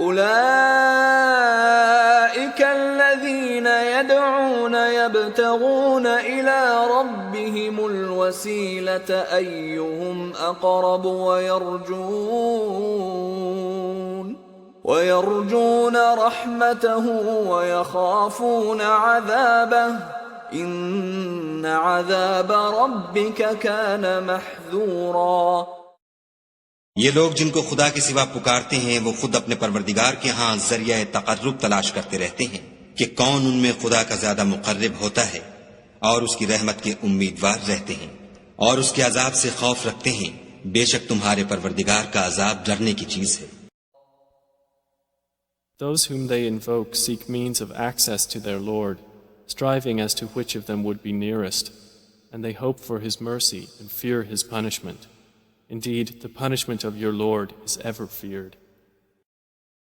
أولئك الذين يدعون يبتغون إلى ربهم الوسيلة أيهم أقرب ويرجون رحمته ويخافون عذابه إن عذاب ربك كان محذورا. یہ لوگ جن کو خدا کے سوا پکارتے ہیں وہ خود اپنے پروردگار کے ہاں ذریعہ تقرب تلاش کرتے رہتے ہیں کہ کون ان میں خدا کا زیادہ مقرب ہوتا ہے، اور اس کی رحمت کے امیدوار رہتے ہیں، اور اس کے عذاب سے خوف رکھتے ہیں. بے شک تمہارے پروردگار کا عذاب ڈرنے کی چیز ہے. Those whom they invoke seek means of access to their Lord, striving as to which of them would be nearest, and they hope for His mercy and fear His punishment. Indeed, the punishment of your Lord is ever feared.